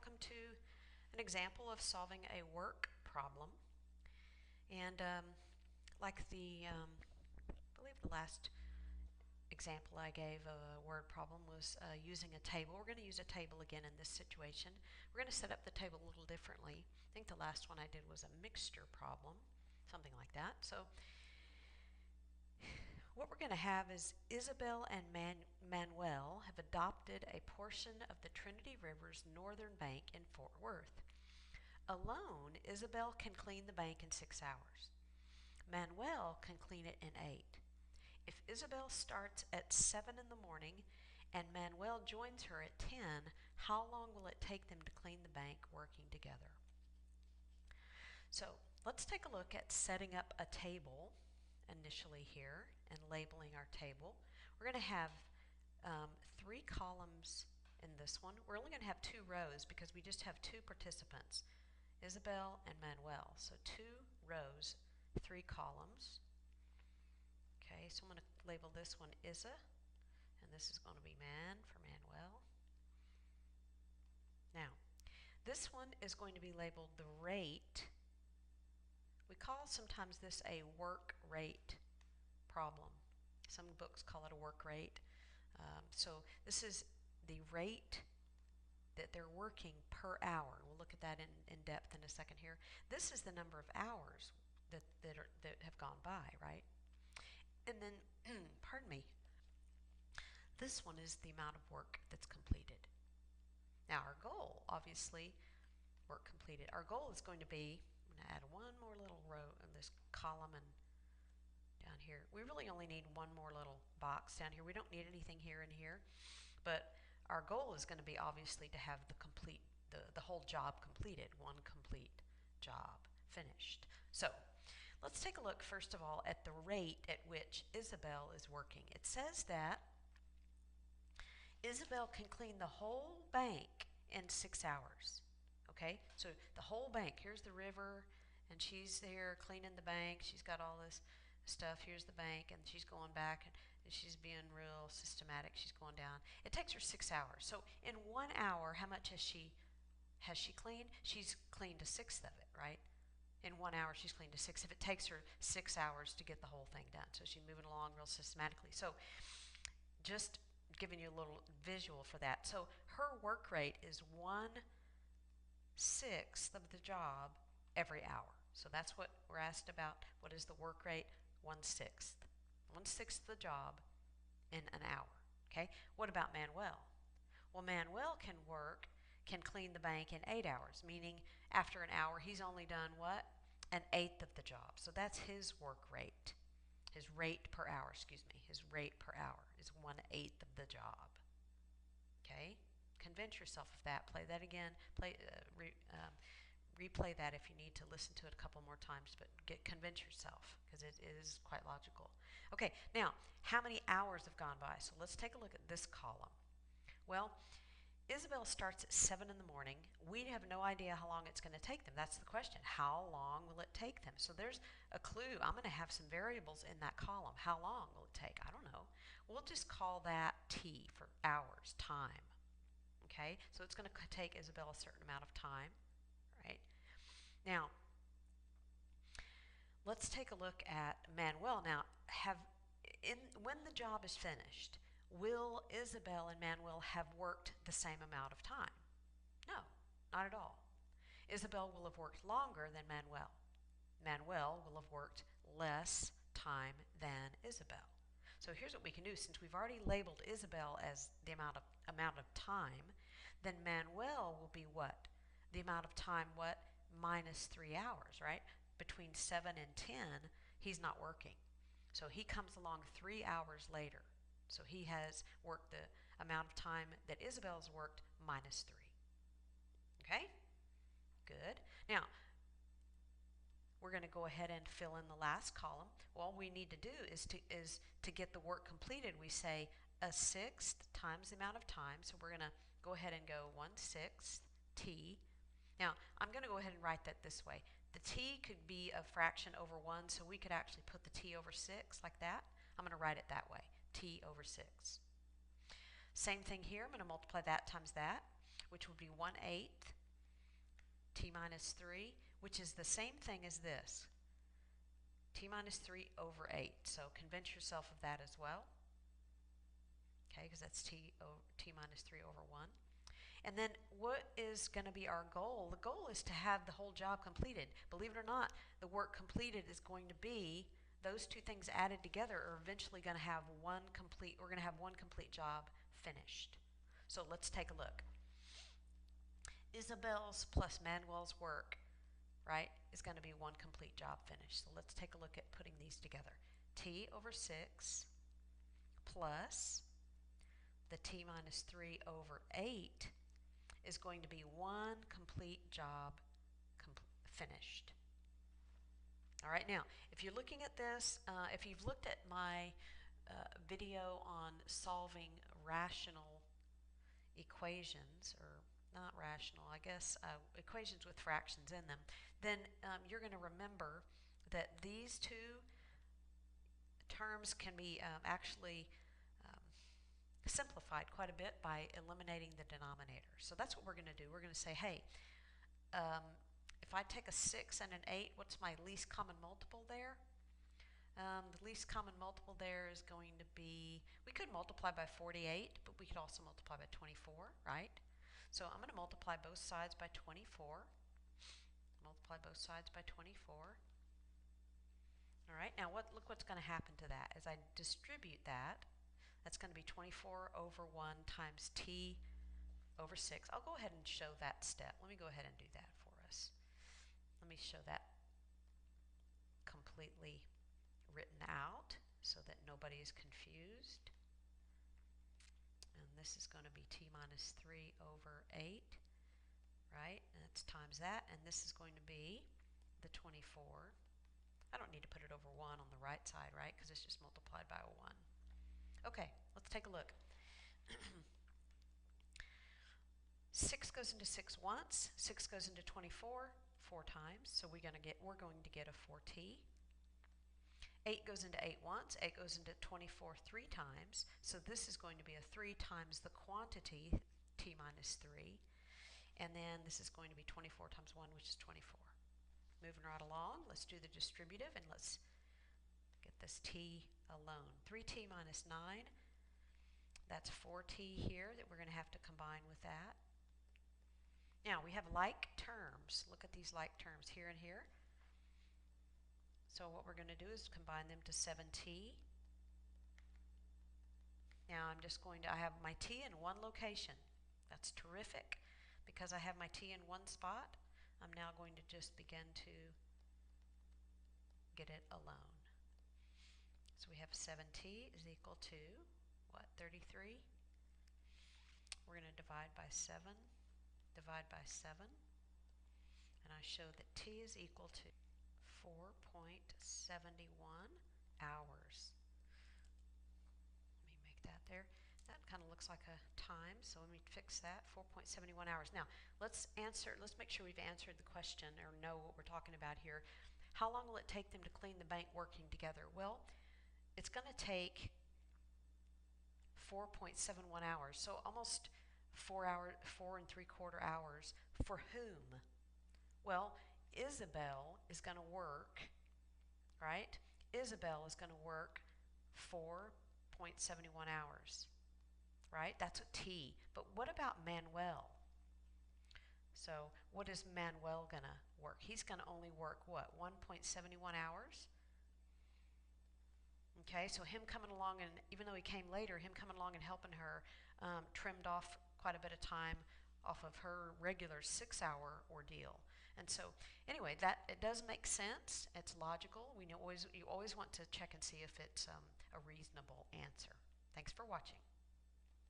welcome to an example of solving a work problem. And like I believe the last example I gave a word problem was using a table. We're going to use a table again in this situation. We're going to set up the table a little differently. I think the last one I did was a mixture problem, something like that. So what we're going to have is Isabel and Manuel have adopted a portion of the Trinity River's northern bank in Fort Worth. Alone, Isabel can clean the bank in 6 hours. Manuel can clean it in 8. If Isabel starts at 7 in the morning and Manuel joins her at 10, how long will it take them to clean the bank working together? So let's take a look at setting up a table initially here and labeling our table. We're going to have 3 columns in this one. We're only going to have 2 rows because we just have 2 participants, Isabel and Manuel. So 2 rows, 3 columns. Okay, so I'm going to label this one Isa, and this is going to be Man for Manuel. Now, this one is going to be labeled the rate. We call sometimes this a work rate problem. Some books call it a work rate. So this is the rate that they're working per hour. We'll look at that in depth in a second here. This is the number of hours that have gone by, right? And then, pardon me, this one is the amount of work that's completed. Now our goal, obviously, work completed. Our goal is going to be, I'm going to add one more little row in this column and down here. We really only need one more little box down here. We don't need anything here and here, but our goal is going to be obviously to have the whole job completed, one complete job finished. So let's take a look first of all at the rate at which Isabel is working. It says that Isabel can clean the whole bank in 6 hours. Okay, so the whole bank, here's the river, and she's there cleaning the bank. She's got all this stuff. Here's the bank, and she's going back, and she's being real systematic. She's going down. It takes her 6 hours. So in 1 hour, how much has she cleaned? She's cleaned a sixth of it, right? In 1 hour, she's cleaned a sixth. If it takes her 6 hours to get the whole thing done, so she's moving along real systematically. So just giving you a little visual for that. So her work rate is 1/6 of the job every hour. So that's what we're asked about. What is the work rate? 1/6. 1/6 of the job in an hour. Okay. What about Manuel? Well, Manuel can clean the bank in 8 hours, meaning after an hour he's only done what? 1/8 of the job. So that's his work rate. His rate per hour, excuse me. His rate per hour is 1/8 of the job. Okay. Convince yourself of that. Play that again. Replay that if you need to listen to it a couple more times, but convince yourself because it is quite logical. Okay, now how many hours have gone by? So let's take a look at this column. Well, Isabel starts at 7 in the morning. We have no idea how long it's going to take them. That's the question. How long will it take them? So there's a clue. I'm going to have some variables in that column. How long will it take? I don't know. We'll just call that T for hours, time. Okay, so it's going to take Isabel a certain amount of time, right? Now, let's take a look at Manuel. Now, when the job is finished, will Isabel and Manuel have worked the same amount of time? No, not at all. Isabel will have worked longer than Manuel. Manuel will have worked less time than Isabel. So here's what we can do. Since we've already labeled Isabel as the amount of time, then Manuel will be what? The amount of time, what? Minus 3 hours, right? Between 7 and 10, he's not working. So he comes along 3 hours later. So he has worked the amount of time that Isabel's worked minus 3. Okay? Good. Now, we're going to go ahead and fill in the last column. All we need to do is to get the work completed. We say 1/6 times the amount of time. So we're going to go ahead and go 1/6 T. Now, I'm going to go ahead and write that this way. The T could be a fraction over 1, so we could actually put the T over 6 like that. I'm going to write it that way, T over 6. Same thing here. I'm going to multiply that times that. which would be 1/8 t minus 3, which is the same thing as this, t minus 3 over 8. So convince yourself of that as well, okay, because that's t minus 3 over 1. And then what is going to be our goal? The goal is to have the whole job completed. Believe it or not, the work completed is going to be, those two things added together are eventually going to have one complete, we're going to have one complete job finished. So let's take a look. Isabel's plus Manuel's work, right, is going to be one complete job finished. So let's take a look at putting these together. T over 6 plus the t minus 3 over 8 is going to be one complete job finished. All right, now, if you're looking at this, if you've looked at my video on solving rational equations, or not rational, I guess, equations with fractions in them, then you're going to remember that these two terms can be actually simplified quite a bit by eliminating the denominator. So that's what we're going to do. We're going to say, hey, if I take a 6 and an 8, what's my least common multiple there? The least common multiple there is going to be, we could multiply by 48, but we could also multiply by 24, right? So I'm going to multiply both sides by 24. Multiply both sides by 24. All right, now look what's going to happen to that. As I distribute that, that's going to be 24 over 1 times t over 6. I'll go ahead and show that step. Let me go ahead and do that for us. Let me show that completely written out so that nobody is confused. And this is going to be t minus 3 over 8, right? And it's times that. And this is going to be the 24. I don't need to put it over 1 on the right side, right? Because it's just multiplied by a 1. Okay, let's take a look. 6 goes into 6 once. 6 goes into 24 4 times. So we're going to get a 4t. 8 goes into 8 once. 8 goes into 24 3 times. So this is going to be a 3 times the quantity, t minus 3. And then this is going to be 24 times 1, which is 24. Moving right along, let's do the distributive, and let's get this t alone. 3t minus 9, that's 4t here that we're going to have to combine with that. Now, we have like terms. Look at these like terms here and here. So what we're going to do is combine them to 7t. Now, I have my t in one location. That's terrific. Because I have my t in one spot, I'm now going to just begin to get it alone. So we have 7t is equal to, what, 33? We're going to divide by 7, divide by 7, and I show that t is equal to 4.71 hours. Let me make that there. That kind of looks like a time, so let me fix that, 4.71 hours. Now, let's make sure we've answered the question or know what we're talking about here. How long will it take them to clean the bank working together? Well, it's going to take 4.71 hours, so almost 4 and 3/4 hours. For whom? Well, Isabel is going to work, right? Isabel is going to work 4.71 hours, right? That's a t. But what about Manuel? So what is Manuel going to work? He's going to only work, what, 1.71 hours? Okay, so him coming along, and even though he came later, him coming along and helping her trimmed off quite a bit of time off of her regular 6-hour ordeal. And so anyway, it does make sense. It's logical. You always want to check and see if it's a reasonable answer. Thanks for watching.